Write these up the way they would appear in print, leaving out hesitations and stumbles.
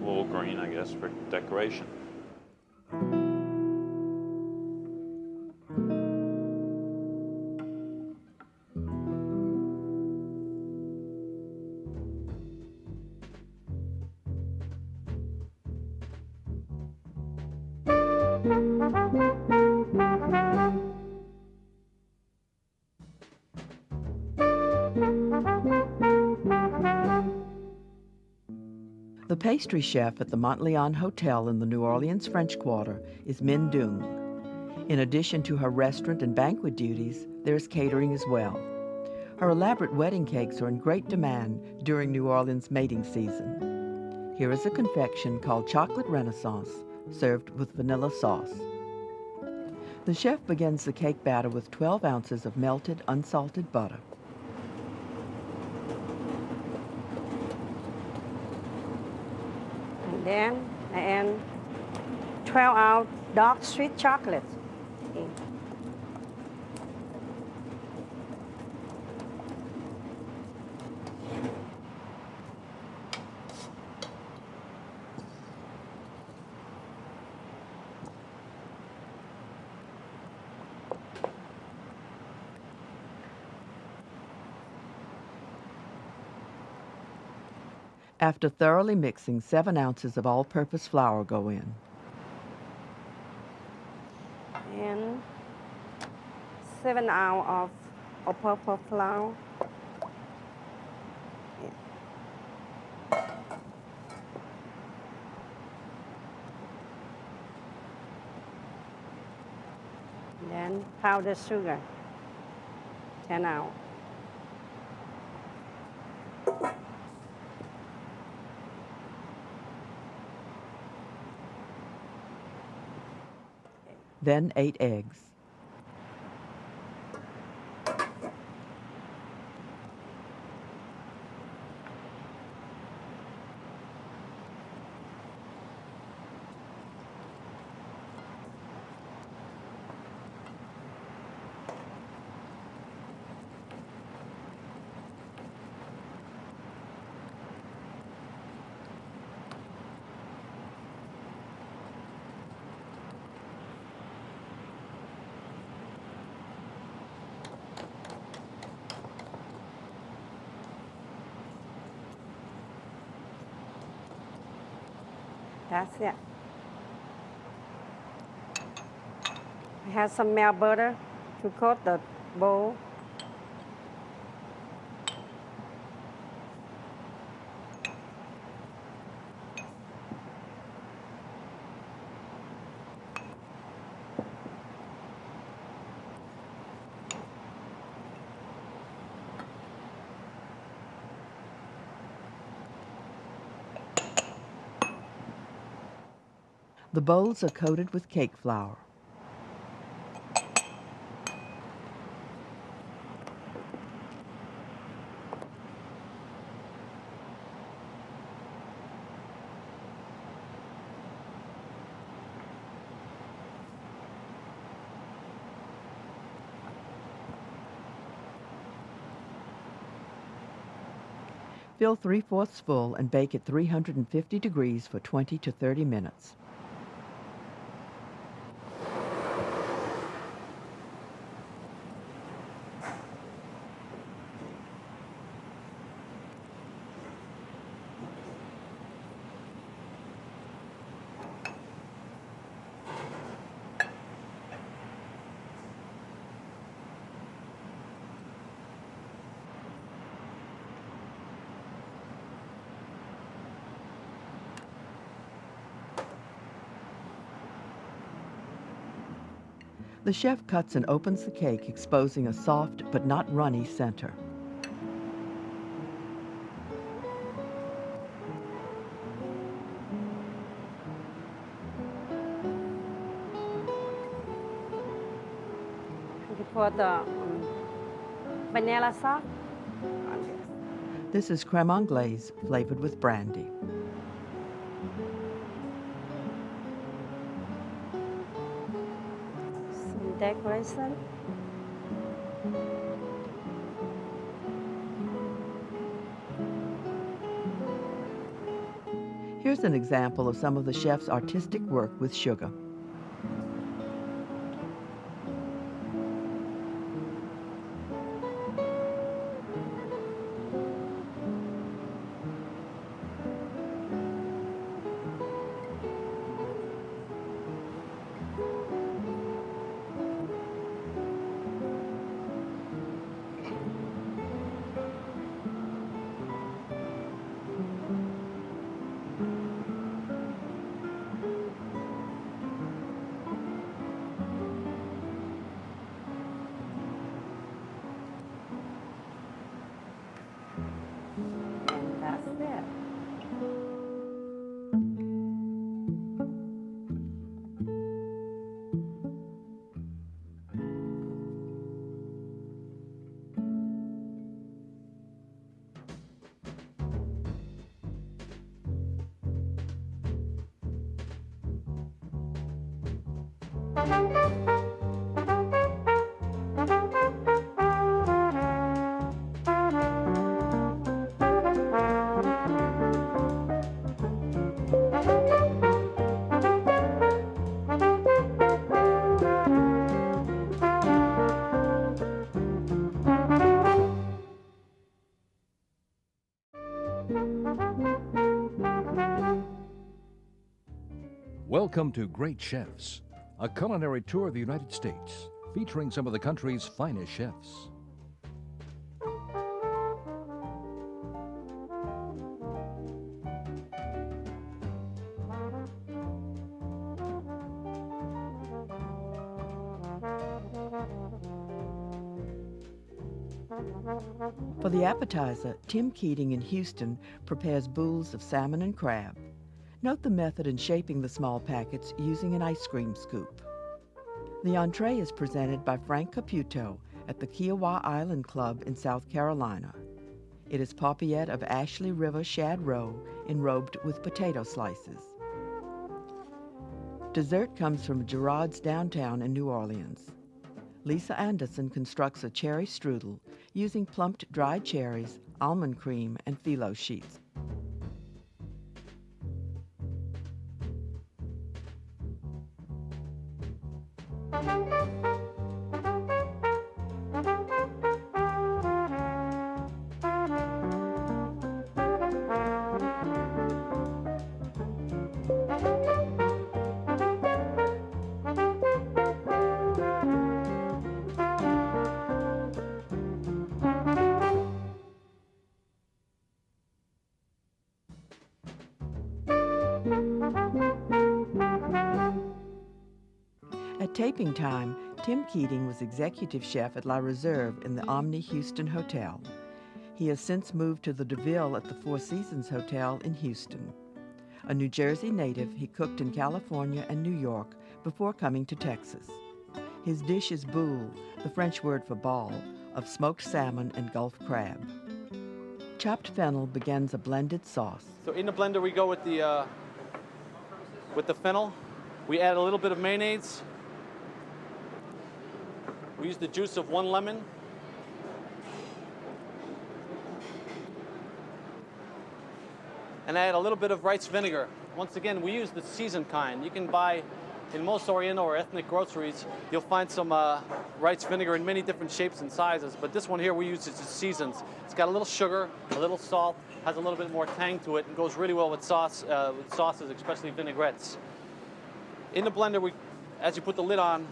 little green, I guess, for decoration. The pastry chef at the Montleon Hotel in the New Orleans French Quarter is Min Dung. In addition to her restaurant and banquet duties, there's catering as well. Her elaborate wedding cakes are in great demand during New Orleans mating season. Here is a confection called Chocolate Renaissance, served with vanilla sauce. The chef begins the cake batter with 12 ounces of melted, unsalted butter. Then I add 12-ounce dark sweet chocolate. Okay. After thoroughly mixing, 7 ounces of all-purpose flour go in. And 7 ounces of all-purpose flour. Then powdered sugar, 10 ounces. Then 8 eggs. That's it. I have some melt butter to coat the bowl. The bowls are coated with cake flour. Fill 3/4 full and bake at 350 degrees for 20 to 30 minutes. The chef cuts and opens the cake, exposing a soft but not runny center. You put the vanilla sauce on this. This is creme anglaise flavored with brandy. Some decoration. Here's Here's an example of some of the chef's artistic work with sugar. And that's it. Welcome to Great Chefs, a culinary tour of the United States, featuring some of the country's finest chefs. For the appetizer, Tim Keating in Houston prepares boules of salmon and crab. Note the method in shaping the small packets using an ice cream scoop. The entree is presented by Frank Caputo at the Kiowa Island Club in South Carolina. It is paupiette of Ashley River shad roe enrobed with potato slices. Dessert comes from Gerard's Downtown in New Orleans. Lisa Anderson constructs a cherry strudel using plumped dried cherries, almond cream, and phyllo sheets. At taping time, Tim Keating was executive chef at La Reserve in the Omni Houston Hotel. He has since moved to the DeVille at the Four Seasons Hotel in Houston. A New Jersey native, he cooked in California and New York before coming to Texas. His dish is boule, the French word for ball, of smoked salmon and Gulf crab. Chopped fennel begins a blended sauce. So in the blender we go with the fennel. We add a little bit of mayonnaise. We use the juice of 1 lemon. And I add a little bit of rice vinegar. Once again, we use the seasoned kind. You can buy, in most Oriental or ethnic groceries, you'll find some rice vinegar in many different shapes and sizes, but this one here we use it as seasons. It's got a little sugar, a little salt, has a little bit more tang to it, and goes really well with sauces, especially vinaigrettes. In the blender, as you put the lid on,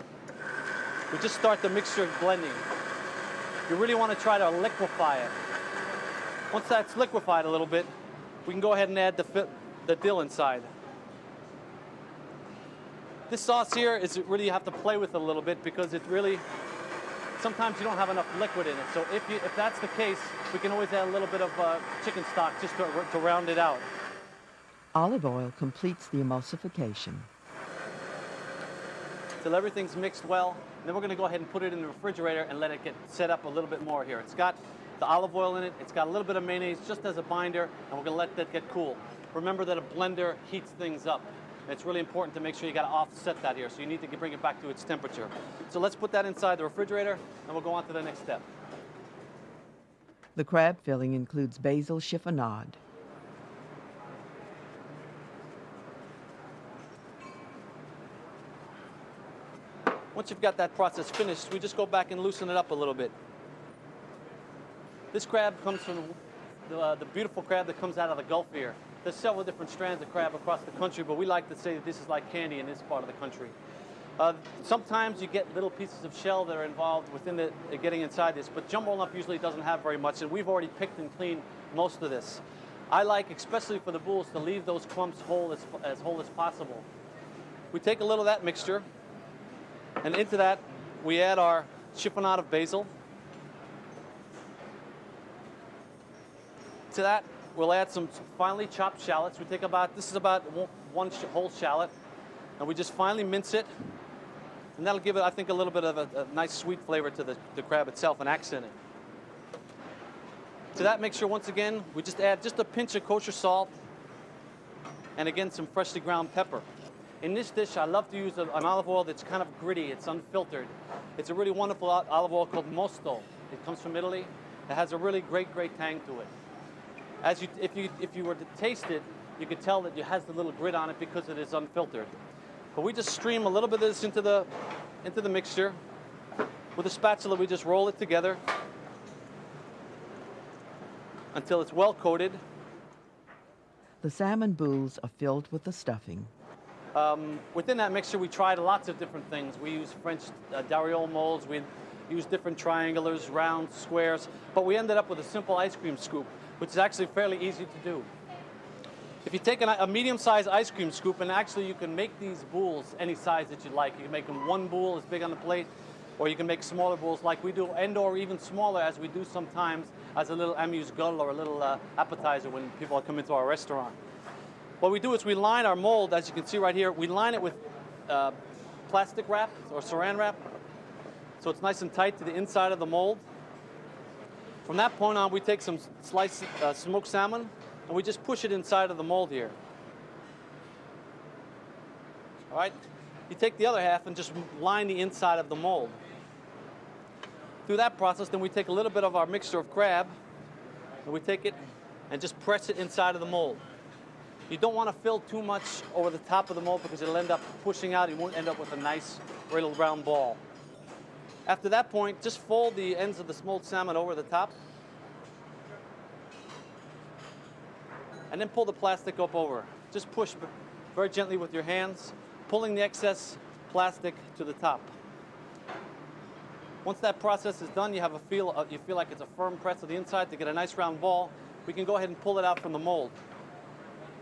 we just start the mixture blending. You really want to try to liquefy it. Once that's liquefied a little bit, we can go ahead and add the dill inside. This sauce here is really, you have to play with it a little bit because it really, sometimes you don't have enough liquid in it. So if that's the case, we can always add a little bit of chicken stock just to round it out. Olive oil completes the emulsification. Till everything's mixed well. And then we're going to go ahead and put it in the refrigerator and let it get set up a little bit more here. It's got the olive oil in it. It's got a little bit of mayonnaise just as a binder, and we're going to let that get cool. Remember that a blender heats things up. And it's really important to make sure you got to offset that here, so you need to bring it back to its temperature. So let's put that inside the refrigerator, and we'll go on to the next step. The crab filling includes basil chiffonade. Once you've got that process finished, we just go back and loosen it up a little bit. This crab comes from the beautiful crab that comes out of the Gulf here. There's several different strands of crab across the country, but we like to say that this is like candy in this part of the country. Sometimes you get little pieces of shell that are involved within getting inside this, but jumbo lump usually doesn't have very much, and we've already picked and cleaned most of this. I like, especially for the bulls, to leave those clumps as whole as possible. We take a little of that mixture, and into that, we add our chiffonade of basil. To that, we'll add some finely chopped shallots. This is about one whole shallot, and we just finely mince it, and that'll give it, I think, a little bit of a nice sweet flavor to the crab itself and accent it. To that mixture, once again, we just add just a pinch of kosher salt, and again, some freshly ground pepper. In this dish, I love to use an olive oil that's kind of gritty, it's unfiltered. It's a really wonderful olive oil called Mosto. It comes from Italy. It has a really great tang to it. If you were to taste it, you could tell that it has the little grit on it because it is unfiltered. But we just stream a little bit of this into the mixture. With a spatula, we just roll it together until it's well coated. The salmon boules are filled with the stuffing. Within that mixture, we tried lots of different things. We used French dariole molds. We used different triangulars, round, squares. But we ended up with a simple ice cream scoop, which is actually fairly easy to do. If you take a medium-sized ice cream scoop, and actually you can make these boules any size that you like. You can make them one boule as big on the plate, or you can make smaller boules like we do, and or even smaller as we do sometimes as a little amuse-gueule or a little appetizer when people come into our restaurant. What we do is we line our mold, as you can see right here, we line it with plastic wrap or saran wrap, so it's nice and tight to the inside of the mold. From that point on, we take some sliced smoked salmon, and we just push it inside of the mold here. All right? You take the other half and just line the inside of the mold. Through that process, then we take a little bit of our mixture of crab, and we take it and just press it inside of the mold. You don't want to fill too much over the top of the mold because it'll end up pushing out. You won't end up with a nice little round ball. After that point, just fold the ends of the smoked salmon over the top, and then pull the plastic up over. Just push very gently with your hands, pulling the excess plastic to the top. Once that process is done, you feel like it's a firm press of the inside to get a nice round ball. We can go ahead and pull it out from the mold.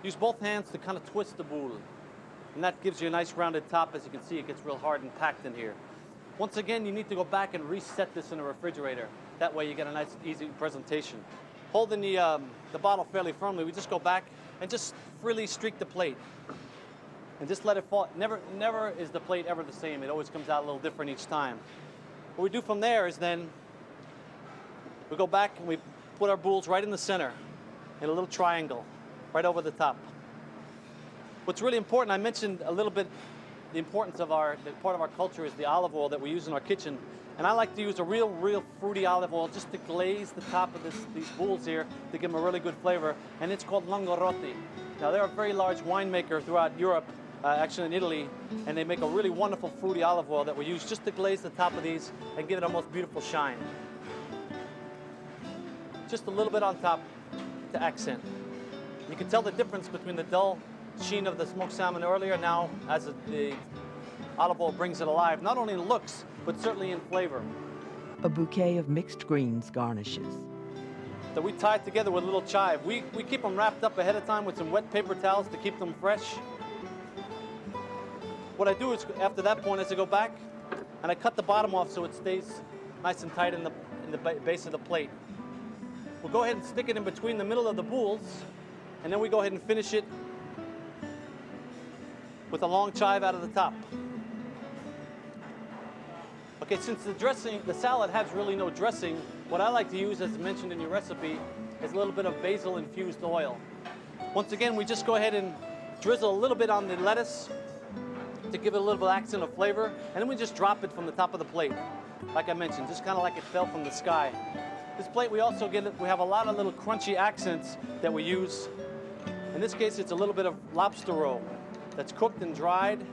Use both hands to kind of twist the boule, and that gives you a nice rounded top. As you can see, it gets real hard and packed in here. Once again, you need to go back and reset this in a refrigerator. That way you get a nice, easy presentation. Holding the bottle fairly firmly, we just go back and just freely streak the plate. And just let it fall. Never is the plate ever the same. It always comes out a little different each time. What we do from there is then we go back and we put our boules right in the center in a little triangle, right over the top. What's really important, I mentioned a little bit the importance of part of our culture is the olive oil that we use in our kitchen. And I like to use a real fruity olive oil just to glaze the top of these boules here to give them a really good flavor. And it's called Longorotti. Now, they're a very large winemaker throughout Europe, actually in Italy, and they make a really wonderful fruity olive oil that we use just to glaze the top of these and give it a most beautiful shine. Just a little bit on top to accent. You can tell the difference between the dull sheen of the smoked salmon earlier now as the olive oil brings it alive, not only in looks, but certainly in flavor. A bouquet of mixed greens garnishes. That we tie together with a little chive. We keep them wrapped up ahead of time with some wet paper towels to keep them fresh. What I do is, after that point, is I go back and I cut the bottom off so it stays nice and tight in the base of the plate. We'll go ahead and stick it in between the middle of the boules, and then we go ahead and finish it with a long chive out of the top. Okay, since the salad has really no dressing, what I like to use, as mentioned in your recipe, is a little bit of basil-infused oil. Once again, we just go ahead and drizzle a little bit on the lettuce to give it a little bit of accent of flavor, and then we just drop it from the top of the plate. Like I mentioned, just kind of like it fell from the sky. This plate, we have a lot of little crunchy accents that we use. In this case, it's a little bit of lobster roe that's cooked and dried.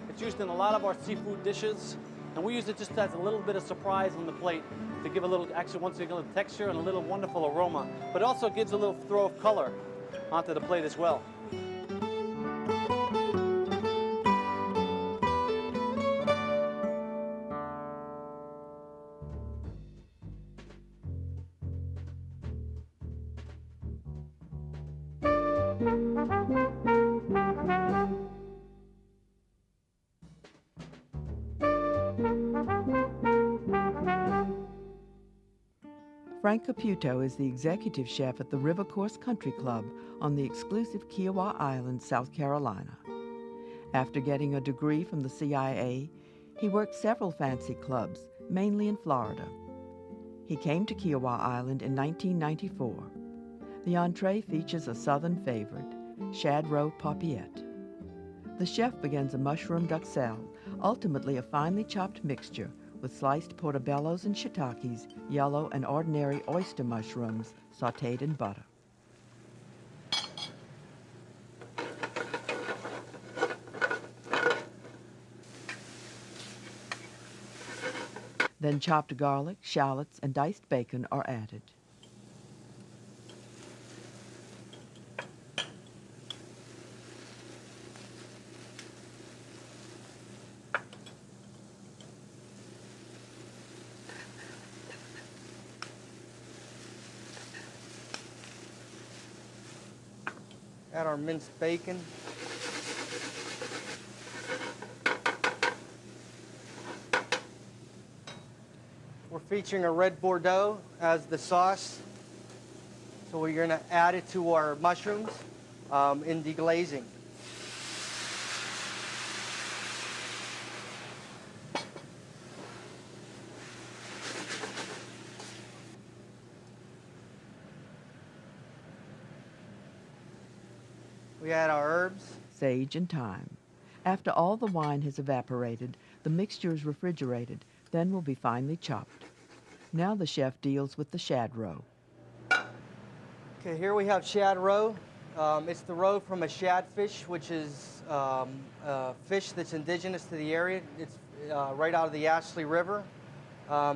It's used in a lot of our seafood dishes. And we use it just as a little bit of surprise on the plate to give a little, actually once again, a little texture and a little wonderful aroma. But it also gives a little throw of color onto the plate as well. Frank Caputo is the executive chef at the River Course Country Club on the exclusive Kiowa Island, South Carolina. After getting a degree from the CIA, he worked several fancy clubs, mainly in Florida. He came to Kiowa Island in 1994. The entree features a southern favorite, shad roe paupiette. The chef begins a mushroom duxelle, ultimately a finely chopped mixture with sliced portobellos and shiitakes, yellow and ordinary oyster mushrooms sautéed in butter. Then chopped garlic, shallots, and diced bacon are added. Add our minced bacon. We're featuring a red Bordeaux as the sauce. So we're going to add it to our mushrooms in deglazing. We add our herbs. Sage and thyme. After all the wine has evaporated, the mixture is refrigerated, then will be finely chopped. Now the chef deals with the shad roe. Okay, here we have shad roe. It's the roe from a shadfish, which is a fish that's indigenous to the area. It's right out of the Ashley River.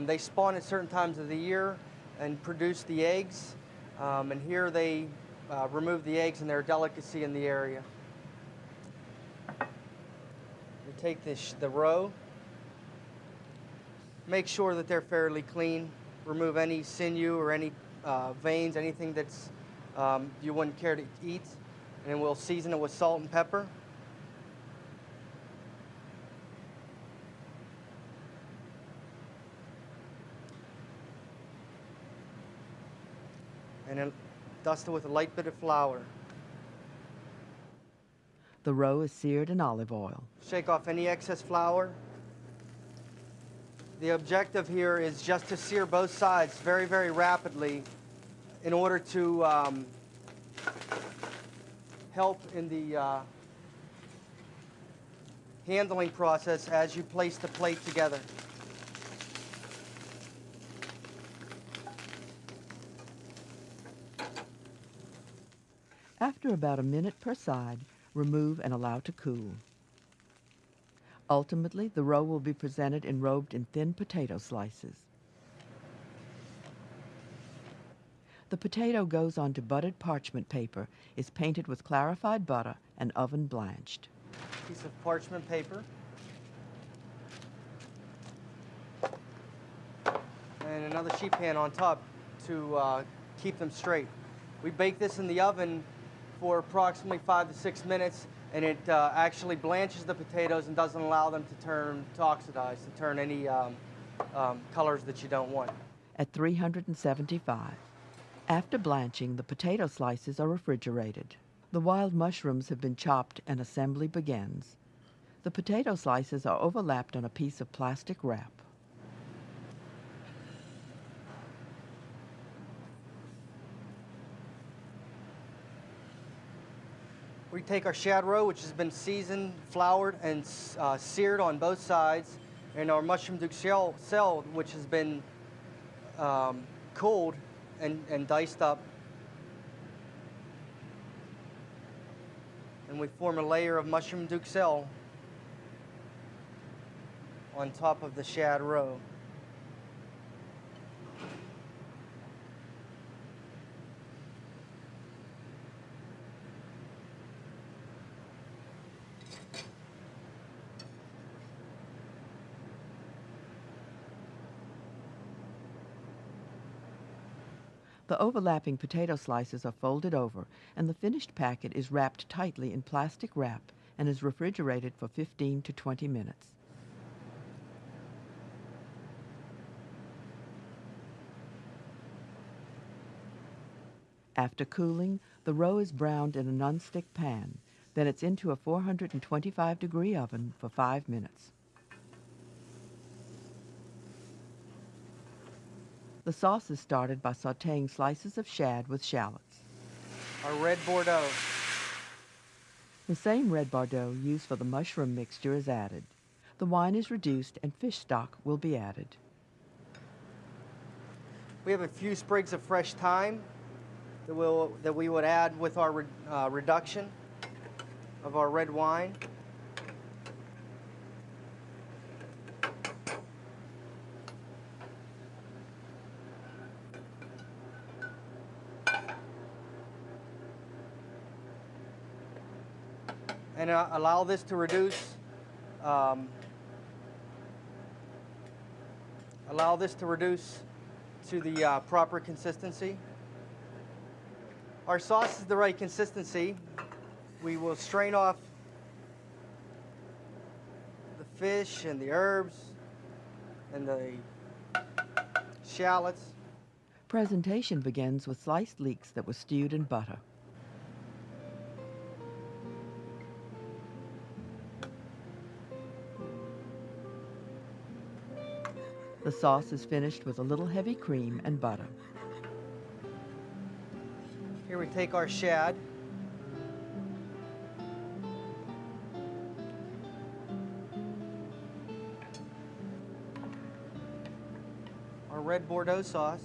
They spawn at certain times of the year and produce the eggs. And here they remove the eggs, and they're a delicacy in the area. We take the roe, make sure that they're fairly clean, remove any sinew or any veins, anything that's you wouldn't care to eat, and we'll season it with salt and pepper. And then dust it with a light bit of flour. The roe is seared in olive oil. Shake off any excess flour. The objective here is just to sear both sides very, very rapidly in order to help in the handling process as you place the plate together. After about a minute per side, remove and allow to cool. Ultimately, the roe will be presented enrobed in thin potato slices. The potato goes onto buttered parchment paper, is painted with clarified butter, and oven blanched. Piece of parchment paper. And another sheet pan on top to keep them straight. We bake this in the oven for approximately 5 to 6 minutes, and it actually blanches the potatoes and doesn't allow them to oxidize, to turn any colors that you don't want. At 375. After blanching, the potato slices are refrigerated. The wild mushrooms have been chopped and assembly begins. The potato slices are overlapped on a piece of plastic wrap. We take our shad roe, which has been seasoned, floured, and seared on both sides, and our mushroom duxelle, which has been cooled and diced up. And we form a layer of mushroom duxelle. on top of the shad roe. The overlapping potato slices are folded over, and the finished packet is wrapped tightly in plastic wrap and is refrigerated for 15 to 20 minutes. After cooling, the roe is browned in a nonstick pan. Then it's into a 425-degree oven for 5 minutes. The sauce is started by sautéing slices of shad with shallots. Our red Bordeaux. The same red Bordeaux used for the mushroom mixture is added. The wine is reduced and fish stock will be added. We have a few sprigs of fresh thyme that we would add with our reduction of our red wine. And allow this to reduce. Allow this to reduce to the proper consistency. Our sauce is the right consistency. We will strain off the fish and the herbs and the shallots. Presentation begins with sliced leeks that were stewed in butter. The sauce is finished with a little heavy cream and butter. Here we take our shad. Our red Bordeaux sauce.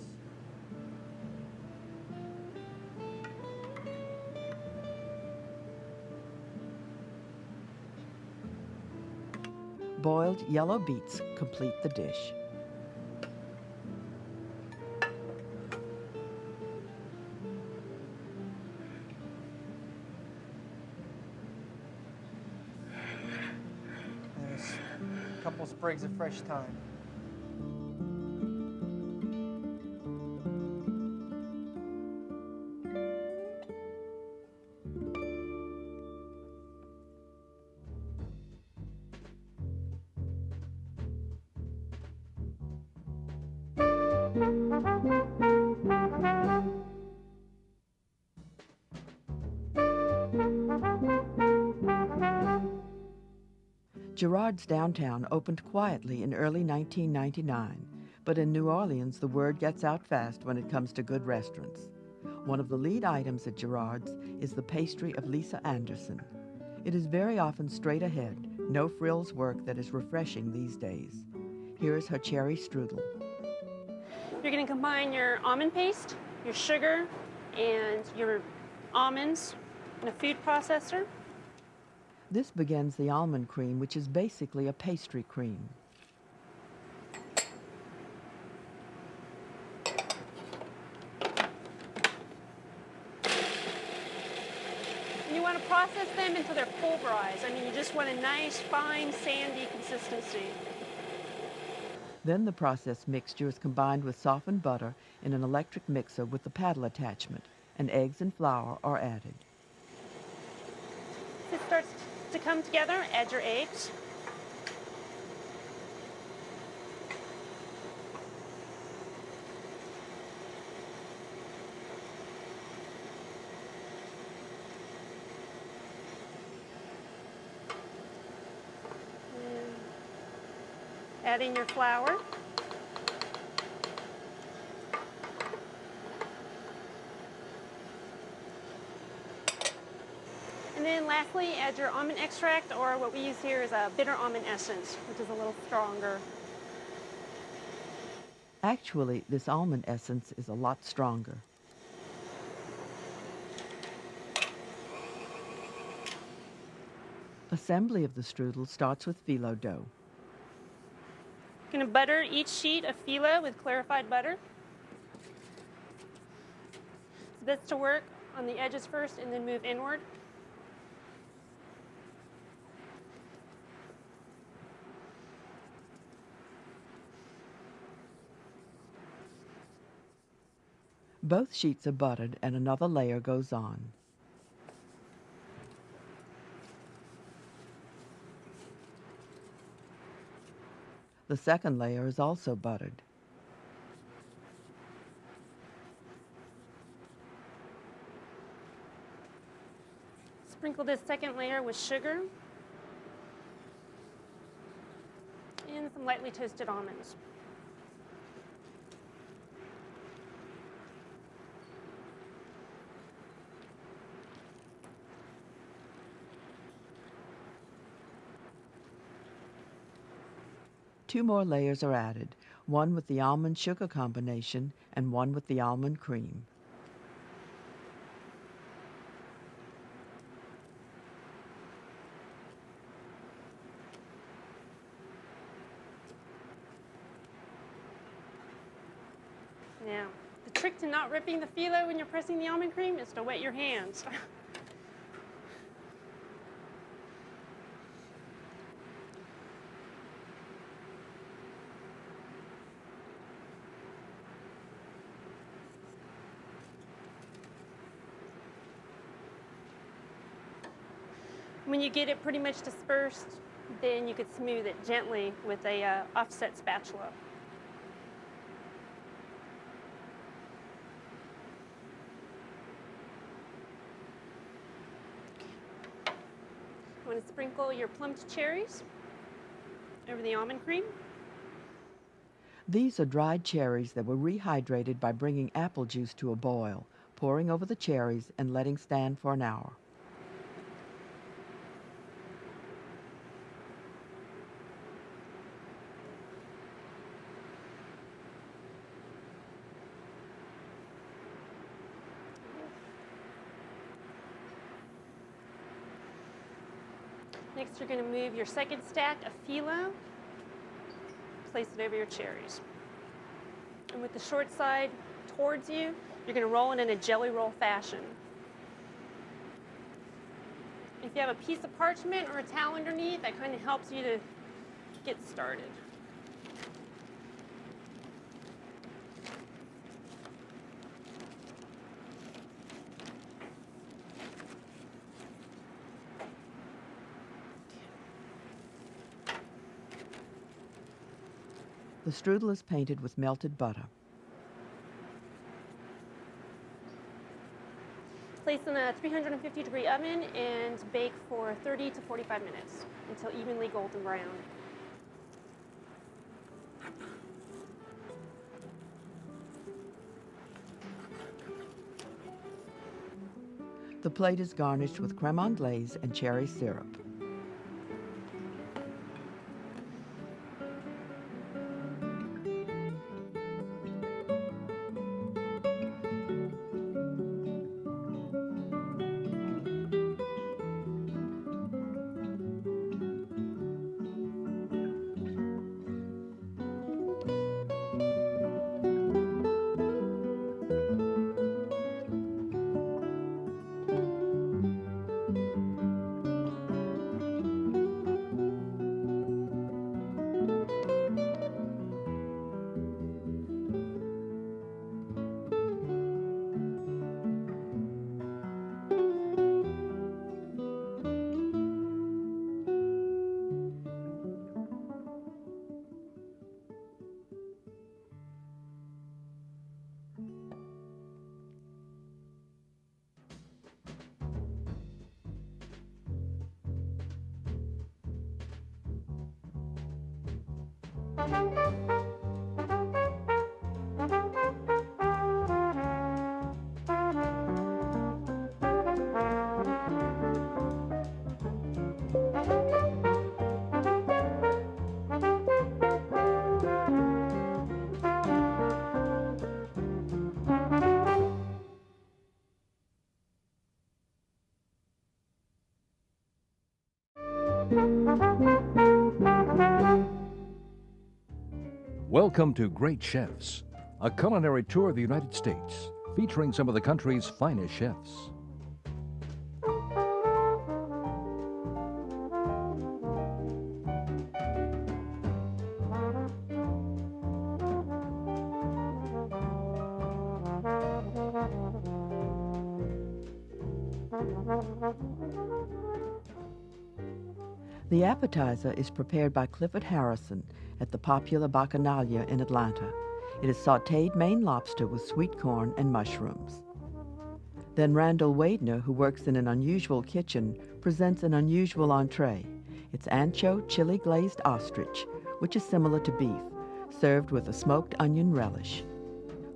Boiled yellow beets complete the dish. And a couple sprigs of fresh thyme. Girard's Downtown opened quietly in early 1999, but in New Orleans the word gets out fast when it comes to good restaurants. One of the lead items at Girard's is the pastry of Lisa Anderson. It is very often straight ahead, no frills work that is refreshing these days. Here is her cherry strudel. You're going to combine your almond paste, your sugar, and your almonds in a food processor. This begins the almond cream, which is basically a pastry cream. And you want to process them until they're pulverized. I mean, you just want a nice, fine, sandy consistency. Then the processed mixture is combined with softened butter in an electric mixer with the paddle attachment, and eggs and flour are added. As it starts to come together, add your eggs. And add in your flour. And then lastly, add your almond extract, or what we use here is a bitter almond essence, which is a little stronger. Actually, this almond essence is a lot stronger. Assembly of the strudel starts with phyllo dough. Going to butter each sheet of phyllo with clarified butter. It's best to work on the edges first and then move inward. Both sheets are buttered and another layer goes on. The second layer is also buttered. Sprinkle this second layer with sugar and some lightly toasted almonds. Two more layers are added, one with the almond sugar combination and one with the almond cream. Now, the trick to not ripping the phyllo when you're pressing the almond cream is to wet your hands. When you get it pretty much dispersed, then you could smooth it gently with a offset spatula. You want to sprinkle your plumped cherries over the almond cream. These are dried cherries that were rehydrated by bringing apple juice to a boil, pouring over the cherries and letting stand for an hour. Next, you're going to move your second stack of phyllo, place it over your cherries. And with the short side towards you, you're going to roll it in a jelly roll fashion. If you have a piece of parchment or a towel underneath, that kind of helps you to get started. The strudel is painted with melted butter. Place in a 350-degree oven and bake for 30 to 45 minutes until evenly golden brown. The plate is garnished with creme anglaise and cherry syrup. Welcome to Great Chefs, a culinary tour of the United States, featuring some of the country's finest chefs. The appetizer is prepared by Clifford Harrison at the popular Bacchanalia in Atlanta. It is sautéed Maine lobster with sweet corn and mushrooms. Then Randall Wadener, who works in an unusual kitchen, presents an unusual entree. It's ancho chili glazed ostrich, which is similar to beef, served with a smoked onion relish.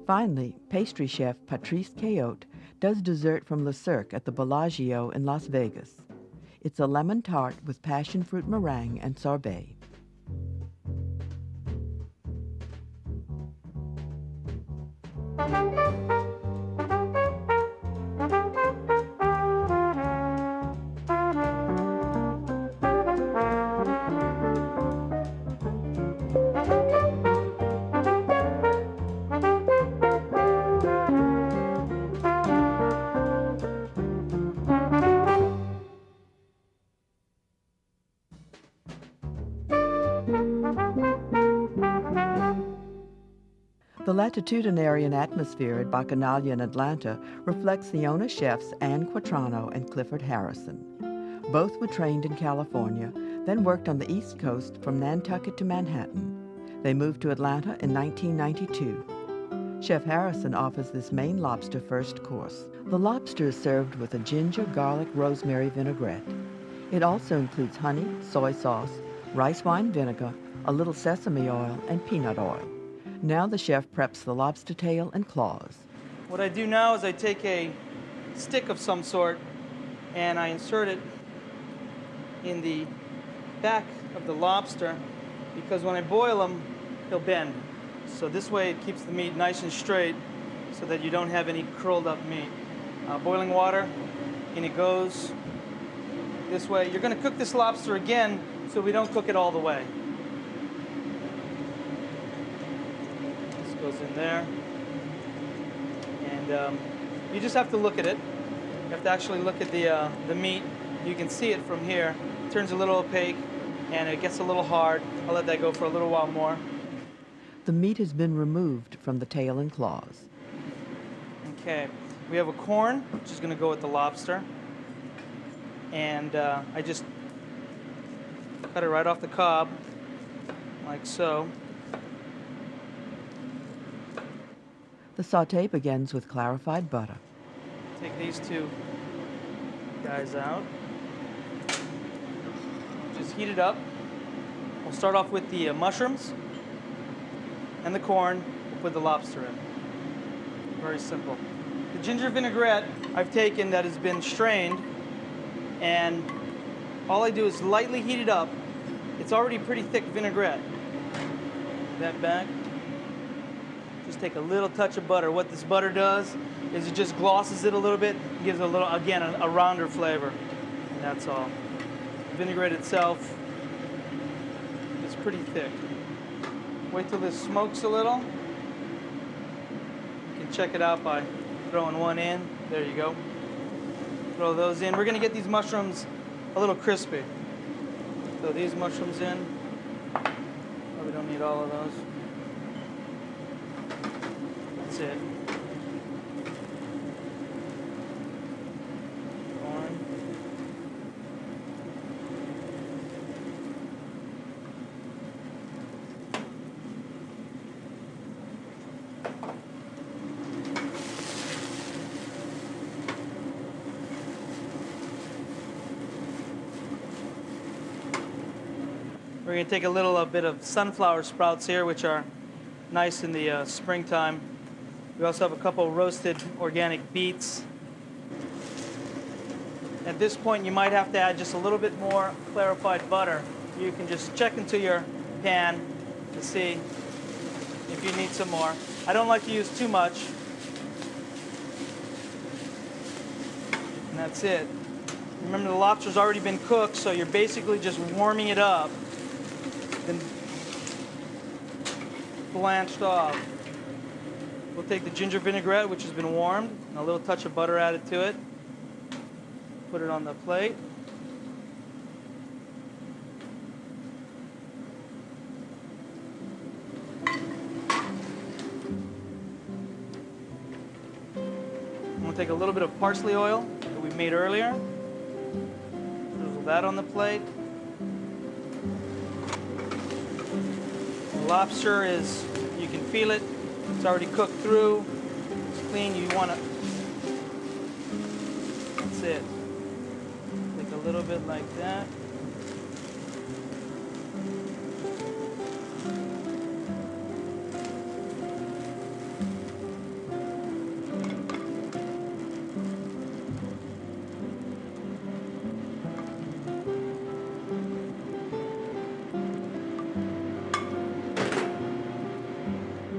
Finally, pastry chef Patrice Cayotte does dessert from Le Cirque at the Bellagio in Las Vegas. It's a lemon tart with passion fruit meringue and sorbet. The latitudinarian atmosphere at Bacchanalia in Atlanta reflects the owner chefs Anne Quatrano and Clifford Harrison. Both were trained in California, then worked on the East Coast from Nantucket to Manhattan. They moved to Atlanta in 1992. Chef Harrison offers this Maine lobster first course. The lobster is served with a ginger, garlic, rosemary vinaigrette. It also includes honey, soy sauce, rice wine vinegar, a little sesame oil, and peanut oil. Now the chef preps the lobster tail and claws. What I do now is I take a stick of some sort and I insert it in the back of the lobster, because when I boil him, he'll bend. So this way it keeps the meat nice and straight so that you don't have any curled up meat. Boiling water, in it goes. This way, you're going to cook this lobster again so we don't cook it all the way. This goes in there. And you just have to look at it. You have to actually look at the meat. You can see it from here. It turns a little opaque and it gets a little hard. I'll let that go for a little while more. The meat has been removed from the tail and claws. Okay, we have a corn, which is going to go with the lobster. And I just cut it right off the cob, like so. The sauté begins with clarified butter. Take these two guys out. Just heat it up. We'll start off with the mushrooms and the corn. We'll put the lobster in. Very simple. The ginger vinaigrette I've taken that has been strained, and all I do is lightly heat it up. It's already pretty thick vinaigrette. That back. Just take a little touch of butter. What this butter does is it just glosses it a little bit, gives it a little, again, a rounder flavor. And that's all. The vinaigrette itself is pretty thick. Wait till this smokes a little. You can check it out by throwing one in. There you go. Throw those in. We're going to get these mushrooms a little crispy. Throw these mushrooms in. Probably don't need all of those. That's it. Corn. We're going to take a little bit of sunflower sprouts here, which are nice in the springtime. We also have a couple roasted organic beets. At this point, you might have to add just a little bit more clarified butter. You can just check into your pan to see if you need some more. I don't like to use too much. And that's it. Remember, the lobster's already been cooked, so you're basically just warming it up. Then blanched off. We'll take the ginger vinaigrette, which has been warmed, and a little touch of butter added to it. Put it on the plate. I'm going to take a little bit of parsley oil that we made earlier. Drizzle that on the plate. The lobster is, you can feel it. It's already cooked through. It's clean. You want to, that's it. Take a little bit like that.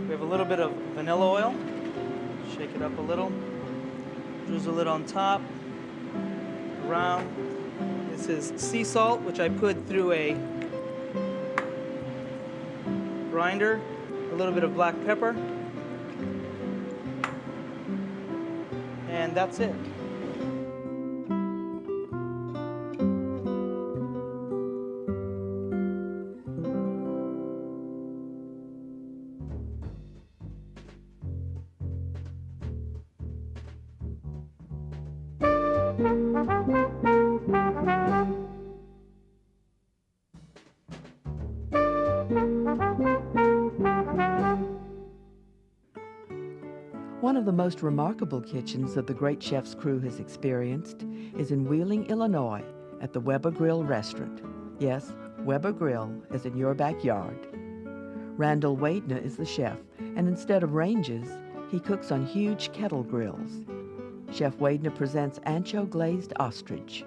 We have a little bit of vanilla oil. Shake it up a little. Drizzle it on top, around. This is sea salt, which I put through a grinder. A little bit of black pepper. And that's it. One of the most remarkable kitchens that the great chef's crew has experienced is in Wheeling, Illinois, at the Weber Grill restaurant. Yes, Weber Grill, as in your backyard. Randall Wadner is the chef, and instead of ranges, he cooks on huge kettle grills. Chef Wadner presents ancho glazed ostrich.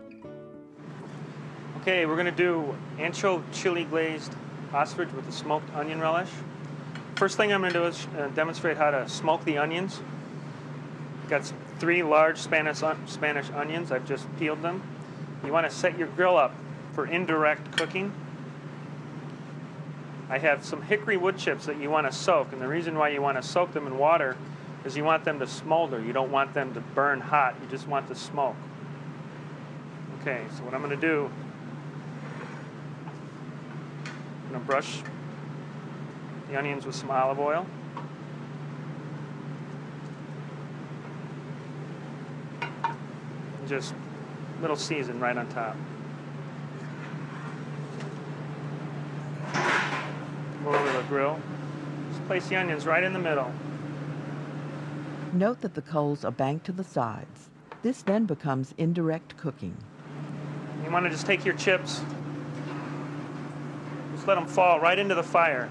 Okay, we're going to do ancho chili glazed ostrich with a smoked onion relish. First thing I'm going to do is demonstrate how to smoke the onions. Got 3 large Spanish onions. I've just peeled them. You want to set your grill up for indirect cooking. I have some hickory wood chips that you want to soak, and the reason why you want to soak them in water is you want them to smolder. You don't want them to burn hot. You just want to smoke. Okay, so what I'm going to do, I'm going to brush the onions with some olive oil. And just a little season right on top. Come over the grill. Just place the onions right in the middle. Note that the coals are banked to the sides. This then becomes indirect cooking. You want to just take your chips, just let them fall right into the fire.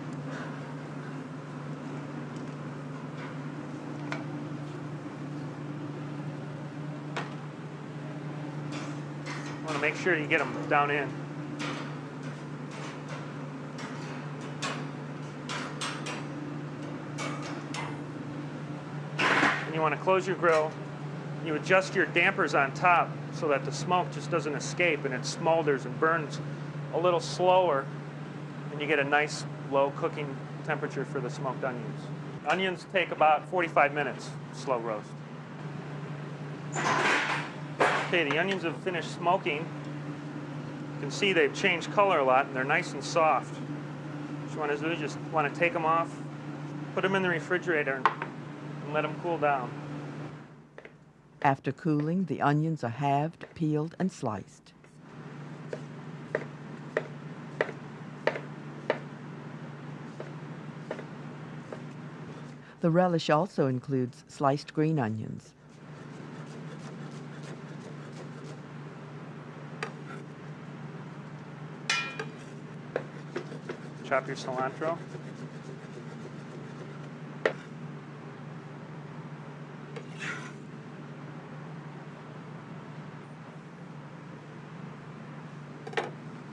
You want to make sure you get them down in. And you want to close your grill. You adjust your dampers on top so that the smoke just doesn't escape and it smolders and burns a little slower, and you get a nice low cooking temperature for the smoked onions. Onions take about 45 minutes, slow roast. Okay, the onions have finished smoking. You can see they've changed color a lot and they're nice and soft. What you want to do is just want to take them off, put them in the refrigerator, and let them cool down. After cooling, the onions are halved, peeled, and sliced. The relish also includes sliced green onions. Chop your cilantro.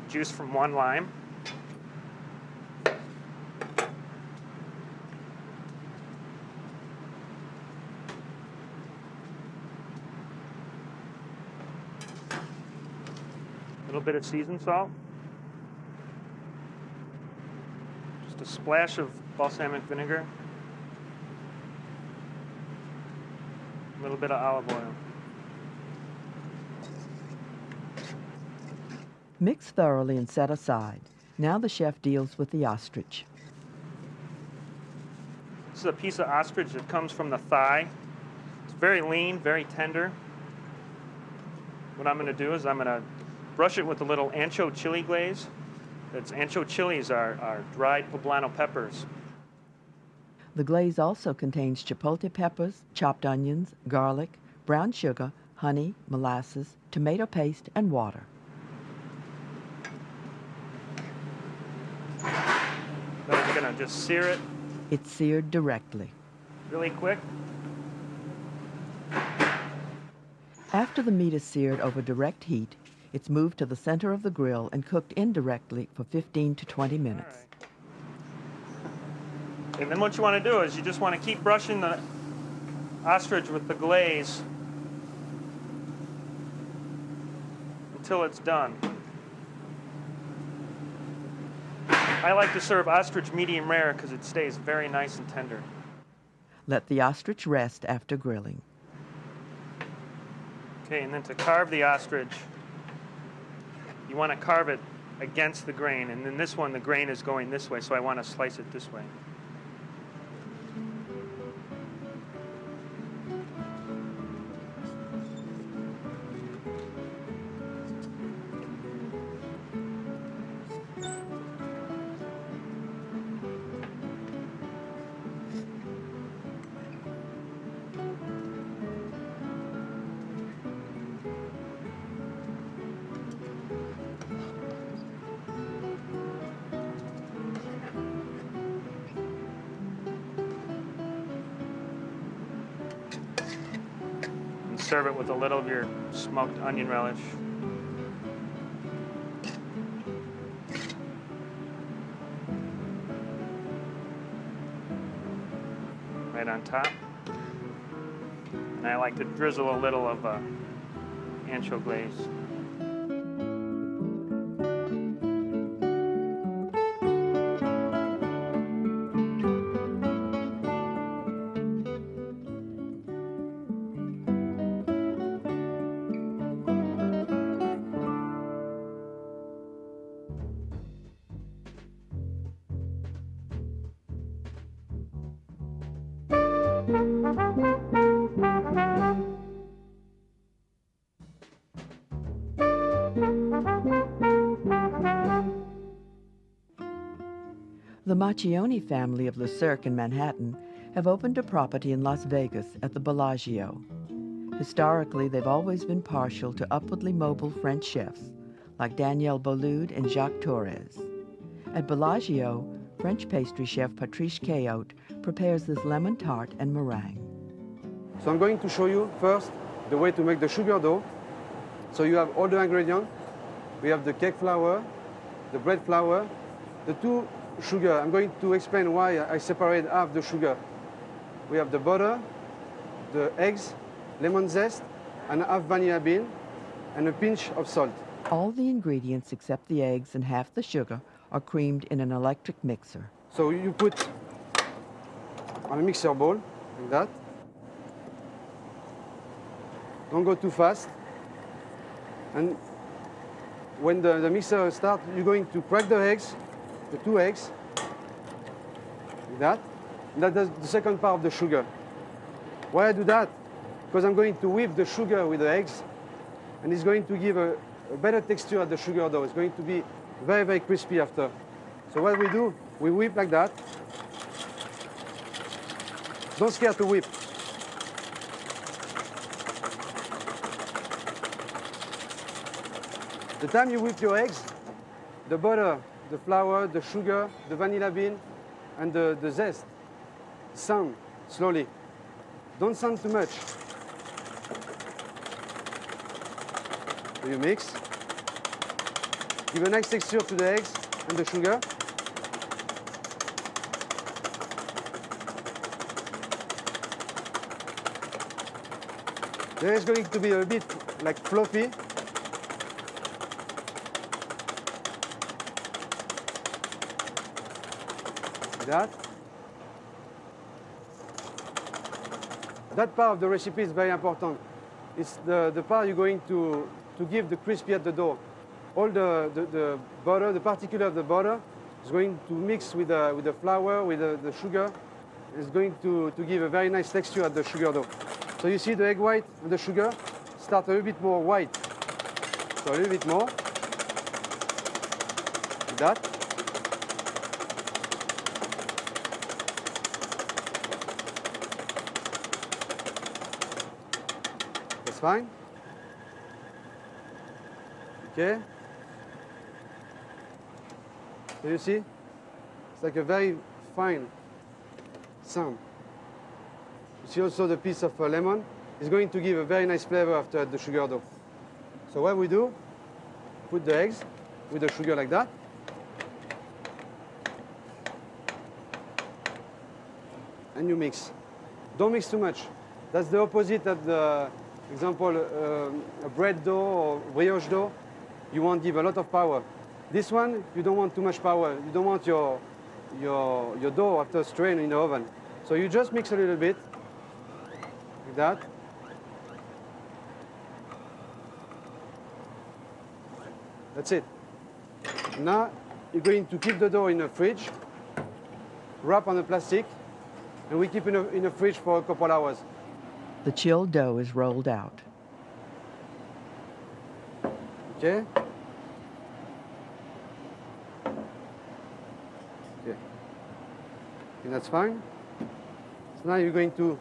Juice from 1 lime. A little bit of seasoned salt. Just Just a splash of balsamic vinegar. A little bit of olive oil. Mix thoroughly and set aside. Now the chef deals with the ostrich. This is a piece of ostrich that comes from the thigh. It's very lean, very tender. What I'm going to do is I'm going to brush it with a little ancho chili glaze. Ancho chilies are dried poblano peppers. The glaze also contains chipotle peppers, chopped onions, garlic, brown sugar, honey, molasses, tomato paste, and water. Then I'm going to just sear it It's seared directly. really quick. After the meat is seared over direct heat, it's moved to the center of the grill and cooked indirectly for 15 to 20 minutes. And then what you want to do is you just want to keep brushing the ostrich with the glaze until it's done. I like to serve ostrich medium rare because it stays very nice and tender. Let the ostrich rest after grilling. Okay, and then to carve the ostrich, you want to carve it against the grain. And then this one, the grain is going this way, so I want to slice it this way. And serve it with a little of your smoked onion relish. Right on top. And I like to drizzle a little of ancho glaze. The Macchioni family of Le Cirque in Manhattan have opened a property in Las Vegas at the Bellagio. Historically, they've always been partial to upwardly mobile French chefs like Daniel Boulud and Jacques Torres. At Bellagio, French pastry chef Patrice Cayotte prepares this lemon tart and meringue. So I'm going to show you first the way to make the sugar dough. So you have all the ingredients. We have the cake flour, the bread flour, the two sugar. I'm going to explain why I separate half the sugar. We have the butter, the eggs, lemon zest, and half vanilla bean, and a pinch of salt. All the ingredients except the eggs and half the sugar are creamed in an electric mixer. So you put on a mixer bowl, like that. Don't go too fast. And when the mixer starts, you're going to crack the eggs, the two eggs, like that. And that's the second part of the sugar. Why I do that? Because I'm going to whip the sugar with the eggs, and it's going to give a better texture at the sugar dough. It's going to be very, very crispy after. So what we do, we whip like that. Don't scare to whip. The time you whip your eggs, the butter, the flour, the sugar, the vanilla bean, and the zest sound slowly. Don't sound too much. So you mix. Give a nice texture to the eggs and the sugar. There is going to be a bit like fluffy. Like that. That part of the recipe is very important. It's the part you're going to give the crispy at the door. All the butter, the particle of the butter is going to mix with the flour, with the sugar. It's going to give a very nice texture at the sugar dough. So you see the egg white and the sugar start a little bit more white. So a little bit more. Like that. That's fine. Okay. So you see, it's like a very fine sound. You see also the piece of lemon is going to give a very nice flavor after the sugar dough. So what we do, put the eggs with the sugar like that. And you mix. Don't mix too much. That's the opposite of the, example, a bread dough or brioche dough. You want to give a lot of power. This one, you don't want too much power. You don't want your dough after strain in the oven. So you just mix a little bit, like that. That's it. Now you're going to keep the dough in the fridge, wrap on the plastic, and we keep in the fridge for a couple hours. The chilled dough is rolled out. Okay. Okay. And that's fine. So now you're going to,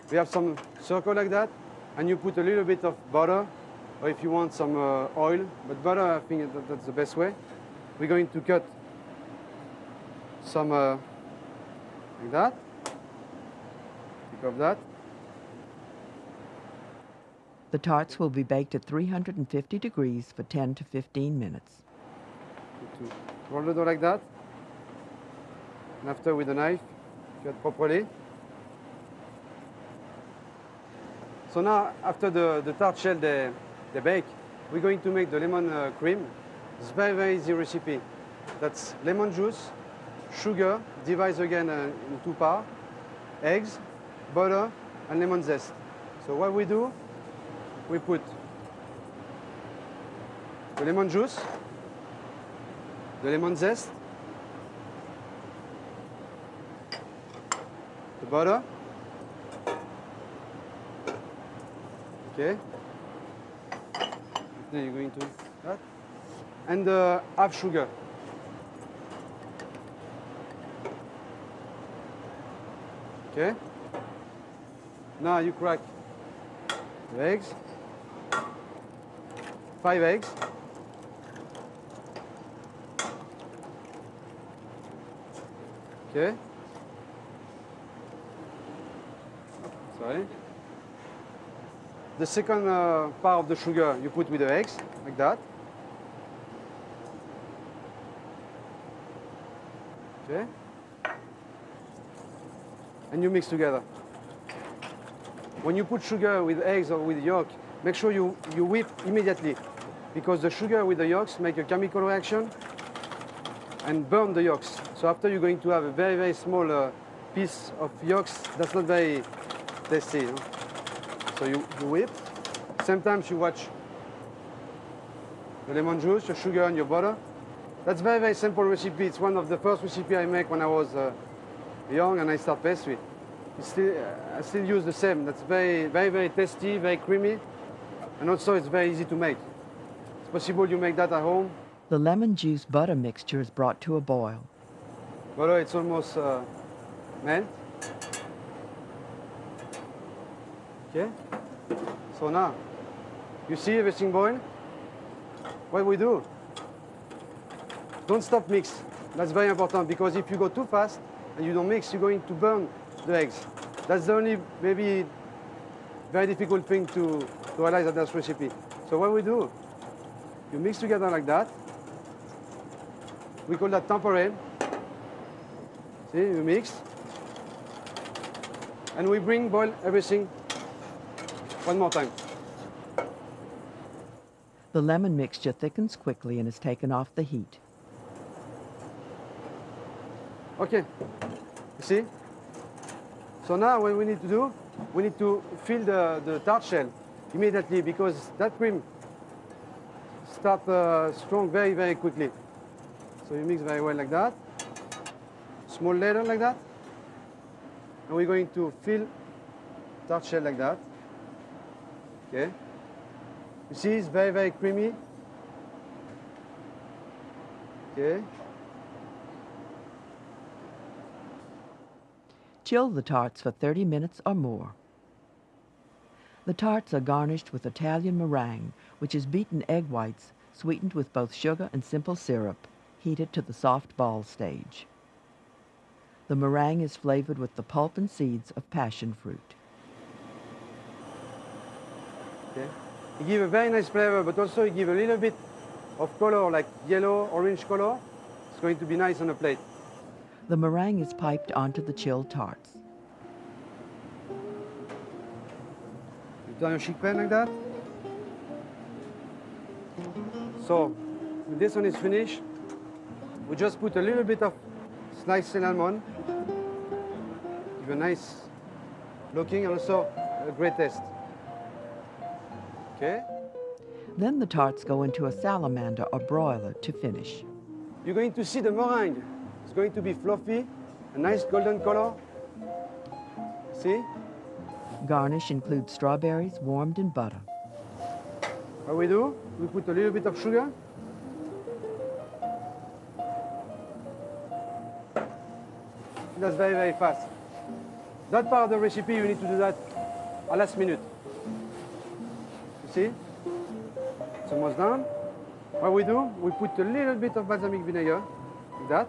we have some circle like that, and you put a little bit of butter, or if you want some oil, but butter, I think that's the best way. We're going to cut some like that. Pick up that. The tarts will be baked at 350 degrees for 10 to 15 minutes. To roll the dough like that. And after with a knife, cut properly. So now, after the tart shell they bake, we're going to make the lemon cream. It's a very, very easy recipe. That's lemon juice, sugar, divided again in two parts, eggs, butter, and lemon zest. So what we do, we put the lemon juice, the lemon zest, the butter, okay, then you're going to that, and half sugar. Okay, now you crack the eggs, 5 eggs. Okay. Sorry. The second part of the sugar you put with the eggs, like that. Okay. And you mix together. When you put sugar with eggs or with yolk, make sure you whip immediately, because the sugar with the yolks make a chemical reaction and burn the yolks. So after you're going to have a very, very small piece of yolks, that's not very tasty. You know? So you whip. Sometimes you watch the lemon juice, your sugar and your butter. That's very, very simple recipe. It's one of the first recipes I make when I was young and I start pastry. I still use the same. That's very, very, very tasty, very creamy, and also it's very easy to make. It's possible you make that at home. The lemon juice butter mixture is brought to a boil. Butter, it's almost melt. Okay. So now, you see everything boil? What we do? Don't stop mix. That's very important, because if you go too fast and you don't mix, you're going to burn the eggs. That's the only maybe very difficult thing to realize at this recipe. So what we do, you mix together like that. We call that tempering. See, you mix. And we boil everything one more time. The lemon mixture thickens quickly and is taken off the heat. Okay, you see? So now what we need to do, we need to fill the tart shell immediately because that cream starts strong very, very quickly. So you mix very well like that. Small ladle like that. And we're going to fill tart shell like that. Okay. You see it's very, very creamy. Okay. Chill the tarts for 30 minutes or more. The tarts are garnished with Italian meringue, which is beaten egg whites sweetened with both sugar and simple syrup, heated to the soft ball stage. The meringue is flavored with the pulp and seeds of passion fruit. Okay. You give a very nice flavor, but also you give a little bit of color, like yellow, orange color. It's going to be nice on a plate. The meringue is piped onto the chilled tarts. You turn your chic pan like that. So, when this one is finished, we just put a little bit of sliced cinnamon. Give a nice looking and also a great taste. Okay? Then the tarts go into a salamander or broiler to finish. You're going to see the meringue. It's going to be fluffy, a nice golden color. See? Garnish includes strawberries warmed in butter. What we do, we put a little bit of sugar. That's very, very fast. That part of the recipe, you need to do that at last minute. You see? It's almost done. What we do, we put a little bit of balsamic vinegar, like that.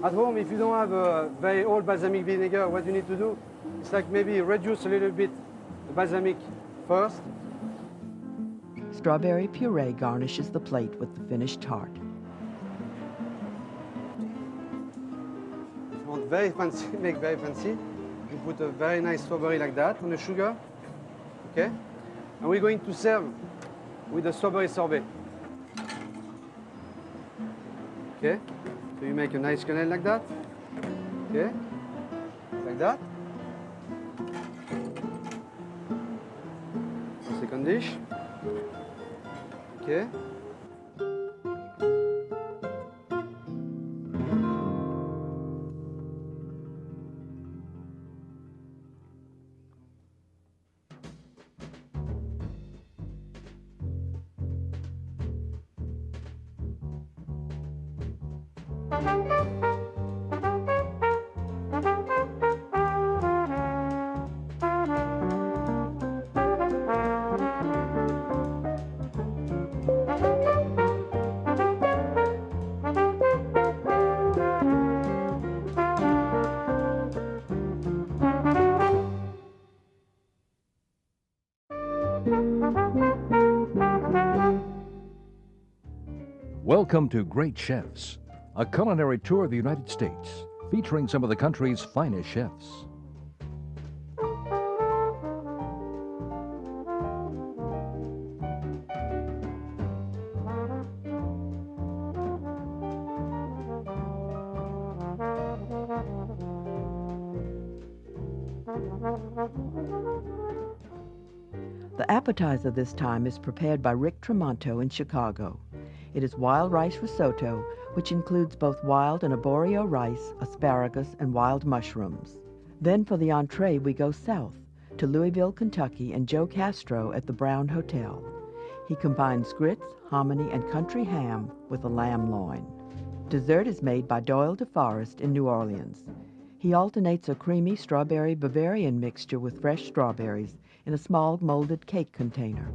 At home, if you don't have a very old balsamic vinegar, what you need to do is like maybe reduce a little bit the balsamic first. Strawberry puree garnishes the plate with the finished tart. If you want very fancy, make very fancy, you put a very nice strawberry like that on the sugar. Okay? And we're going to serve with the strawberry sorbet. Okay? So you make a nice canal like that. Okay? Like that. A second dish. Okay? Welcome to Great Chefs, a culinary tour of the United States, featuring some of the country's finest chefs. The appetizer this time is prepared by Rick Tremonto in Chicago. It is wild rice risotto, which includes both wild and arborio rice, asparagus, and wild mushrooms. Then for the entree, we go south to Louisville, Kentucky, and Joe Castro at the Brown Hotel. He combines grits, hominy, and country ham with a lamb loin. Dessert is made by Doyle DeForest in New Orleans. He alternates a creamy strawberry Bavarian mixture with fresh strawberries in a small molded cake container.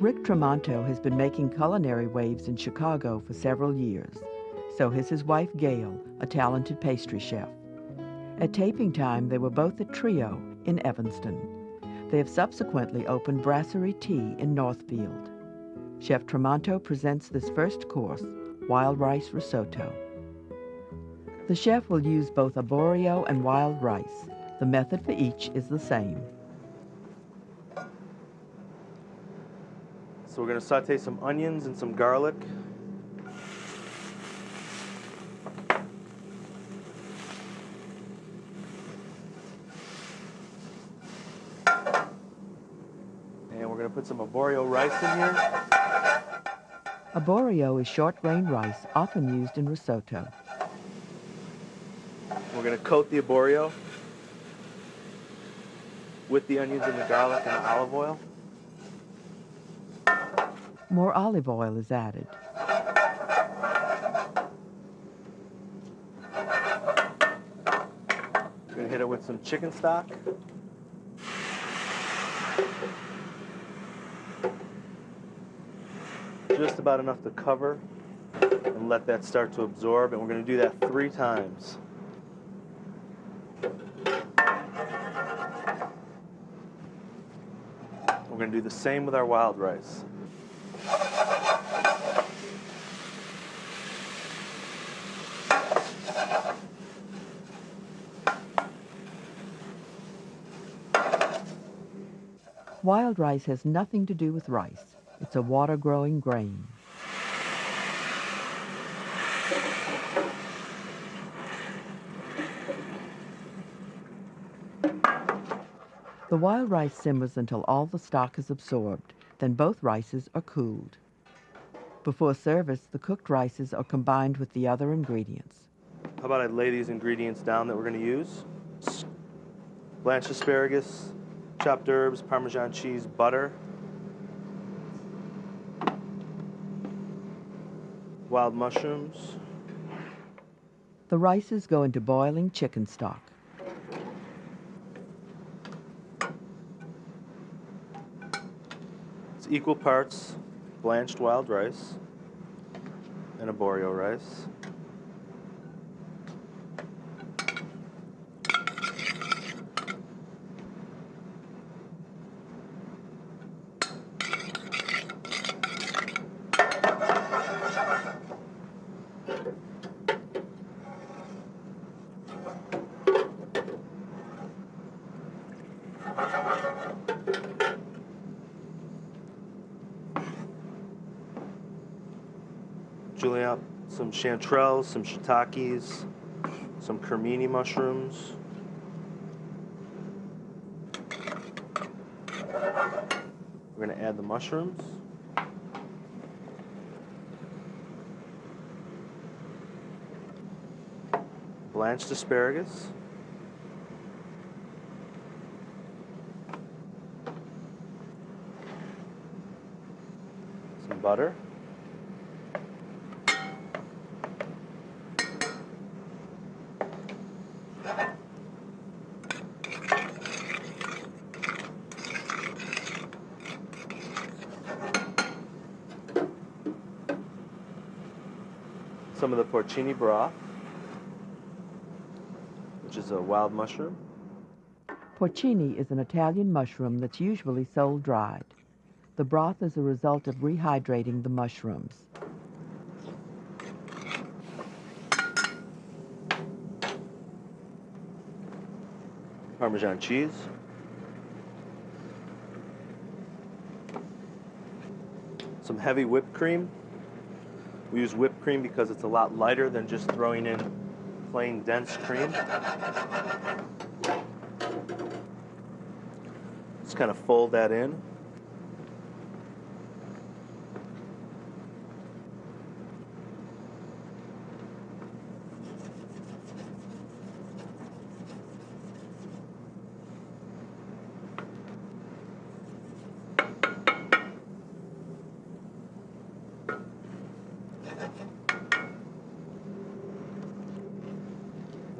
Rick Tremonto has been making culinary waves in Chicago for several years. So has his wife, Gail, a talented pastry chef. At taping time, they were both at Trio in Evanston. They have subsequently opened Brasserie Tea in Northfield. Chef Tremonto presents this first course, wild rice risotto. The chef will use both arborio and wild rice. The method for each is the same. So we're going to saute some onions and some garlic. And we're going to put some arborio rice in here. Arborio is short-grain rice often used in risotto. We're going to coat the arborio with the onions and the garlic and the olive oil. More olive oil is added. We're going to hit it with some chicken stock. Just about enough to cover and let that start to absorb, and we're going to do that 3 times. We're going to do the same with our wild rice. Wild rice has nothing to do with rice. It's a water-growing grain. The wild rice simmers until all the stock is absorbed. Then both rices are cooled. Before service, the cooked rices are combined with the other ingredients. How about I lay these ingredients down that we're going to use? Blanched asparagus, chopped herbs, Parmesan cheese, butter, wild mushrooms. The rices go into boiling chicken stock. It's equal parts blanched wild rice and arborio rice. Julian up some chanterelles, some shiitakes, some cremini mushrooms. We're going to add the mushrooms. Blanched asparagus. Some butter. Some of the porcini broth, which is a wild mushroom. Porcini is an Italian mushroom that's usually sold dried. The broth is a result of rehydrating the mushrooms. Parmesan cheese. Some heavy whipped cream. We use whipped cream because it's a lot lighter than just throwing in plain dense cream. Just kind of fold that in.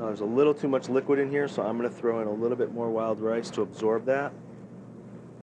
Now there's a little too much liquid in here, so I'm going to throw in a little bit more wild rice to absorb that.